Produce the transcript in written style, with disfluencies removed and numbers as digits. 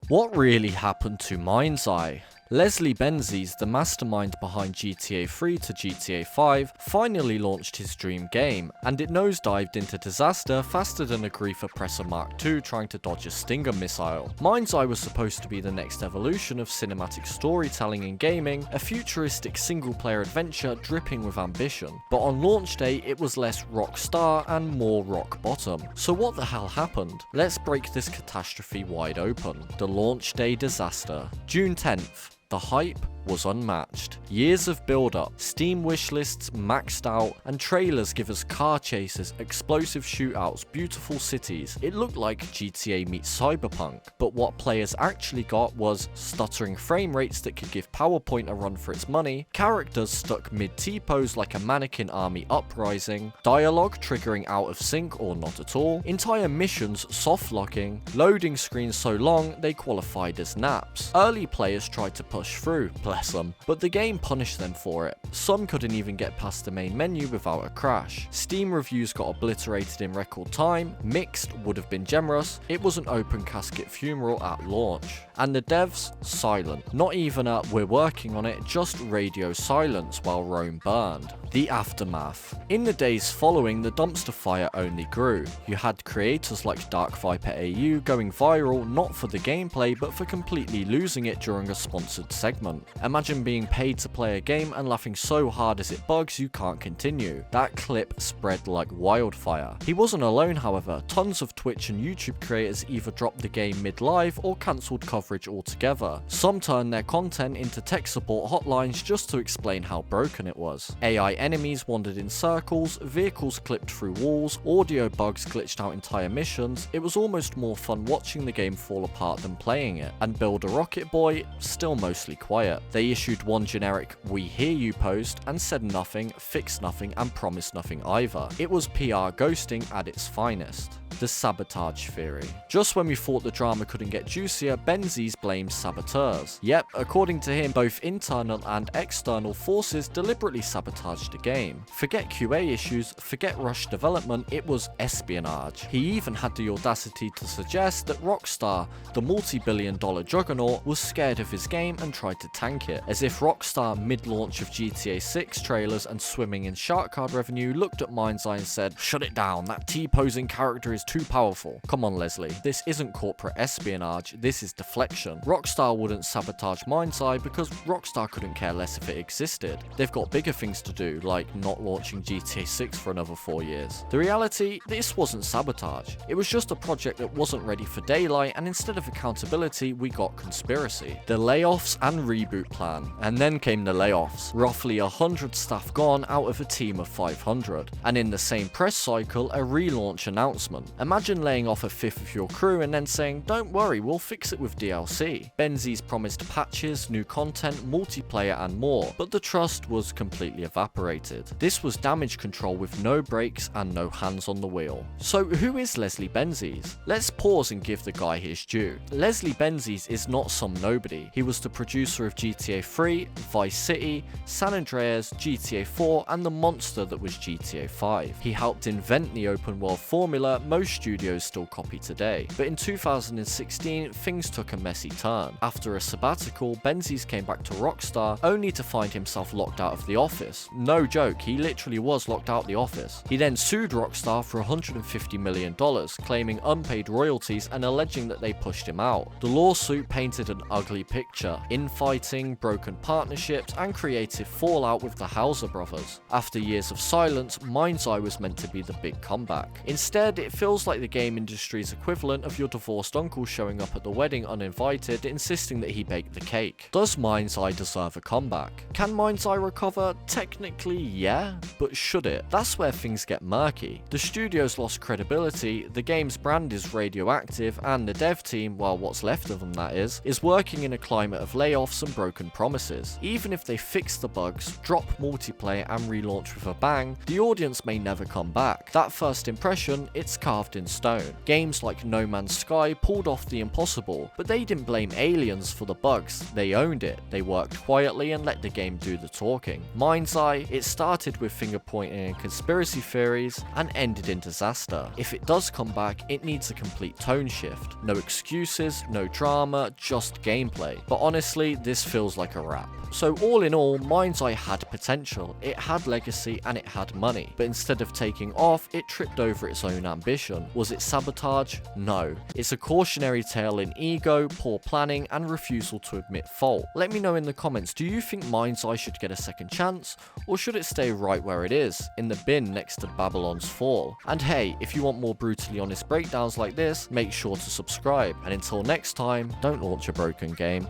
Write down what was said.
What really happened to Mindseye? Leslie Benzies, the mastermind behind GTA 3 to GTA 5, finally launched his dream game, and it nosedived into disaster faster than a Griefer Presser Mark II trying to dodge a Stinger missile. Mindseye was supposed to be the next evolution of cinematic storytelling in gaming, a futuristic single-player adventure dripping with ambition. But on launch day, it was less rock star and more rock bottom. So what the hell happened? Let's break this catastrophe wide open. The launch day disaster. June 10th. The hype was unmatched. Years of build-up, Steam wishlists maxed out, and trailers give us car chases, explosive shootouts, beautiful cities. It looked like GTA meets Cyberpunk, but what players actually got was stuttering frame rates that could give PowerPoint a run for its money, characters stuck mid-T-pose like a mannequin army uprising, dialogue triggering out of sync or not at all, entire missions soft-locking, loading screens so long they qualified as naps. Early players tried to push through, bless them, but the game punished them for it. Some couldn't even get past the main menu without a crash. Steam reviews got obliterated in record time, mixed would have been generous, it was an open casket funeral at launch. And the devs, silent. Not even a "we're working on it," just radio silence while Rome burned. The aftermath. In the days following, the dumpster fire only grew. You had creators like Dark Viper AU going viral not for the gameplay but for completely losing it during a sponsored segment. Imagine being paid to play a game and laughing so hard as it bugs you can't continue. That clip spread like wildfire. He wasn't alone, however. Tons of Twitch and YouTube creators either dropped the game mid-live or cancelled coverage altogether. Some turned their content into tech support hotlines just to explain how broken it was. AI enemies wandered in circles, vehicles clipped through walls, audio bugs glitched out entire missions. It was almost more fun watching the game fall apart than playing it. And Build a Rocket Boy, still mostly quiet. They issued one generic "we hear you" post and said nothing, fixed nothing, and promised nothing either. It was PR ghosting at its finest. The Sabotage Theory. Just when we thought the drama couldn't get juicier, Benzies blames saboteurs. Yep, according to him, both internal and external forces deliberately sabotaged the game. Forget QA issues, forget rushed development, it was espionage. He even had the audacity to suggest that Rockstar, the multi-billion-dollar juggernaut, was scared of his game and tried to tank it. As if Rockstar, mid-launch of GTA 6 trailers and swimming in shark card revenue, looked at Mindseye and said, "Shut it down, that T-posing character is too powerful." Come on, Leslie, this isn't corporate espionage, this is deflection. Rockstar wouldn't sabotage Mindseye because Rockstar couldn't care less if it existed. They've got bigger things to do, like not launching GTA 6 for another 4 years. The reality, this wasn't sabotage. It was just a project that wasn't ready for daylight, and instead of accountability, we got conspiracy. The layoffs and reboot plan. And then came the layoffs. Roughly 100 staff gone out of a team of 500. And in the same press cycle, a relaunch announcement. Imagine laying off a fifth of your crew and then saying, "Don't worry, we'll fix it with DLC." Benzies promised patches, new content, multiplayer and more, but the trust was completely evaporated. This was damage control with no brakes and no hands on the wheel. So who is Leslie Benzies? Let's pause and give the guy his due. Leslie Benzies is not some nobody. He was the producer of GTA 3, Vice City, San Andreas, GTA 4 and the monster that was GTA 5. He helped invent the open world formula most studios still copy today. But in 2016, things took a messy turn. After a sabbatical, Benzies came back to Rockstar only to find himself locked out of the office. No joke, he literally was locked out of the office. He then sued Rockstar for $150 million, claiming unpaid royalties and alleging that they pushed him out. The lawsuit painted an ugly picture: infighting, broken partnerships, and creative fallout with the Hauser brothers. After years of silence, Mindseye was meant to be the big comeback. Instead, it feels like the game industry's equivalent of your divorced uncle showing up at the wedding uninvited, insisting that he baked the cake. Does Mindseye deserve a comeback? Can Mindseye recover? Technically, yeah, but should it? That's where things get murky. The studio's lost credibility, the game's brand is radioactive, and the dev team, well, what's left of them that is working in a climate of layoffs and broken broken promises. Even if they fix the bugs, drop multiplayer and relaunch with a bang, the audience may never come back. That first impression, it's carved in stone. Games like No Man's Sky pulled off the impossible, but they didn't blame aliens for the bugs, they owned it. They worked quietly and let the game do the talking. Mindseye, it started with finger pointing and conspiracy theories and ended in disaster. If it does come back, it needs a complete tone shift. No excuses, no drama, just gameplay. But honestly, this feels like a wrap. So all in all, Mindseye had potential, it had legacy and it had money, but instead of taking off, it tripped over its own ambition. Was it sabotage? No. It's a cautionary tale in ego, poor planning and refusal to admit fault. Let me know in the comments, do you think Mindseye should get a second chance, or should it stay right where it is, in the bin next to Babylon's Fall? And hey, if you want more brutally honest breakdowns like this, make sure to subscribe, and until next time, don't launch a broken game.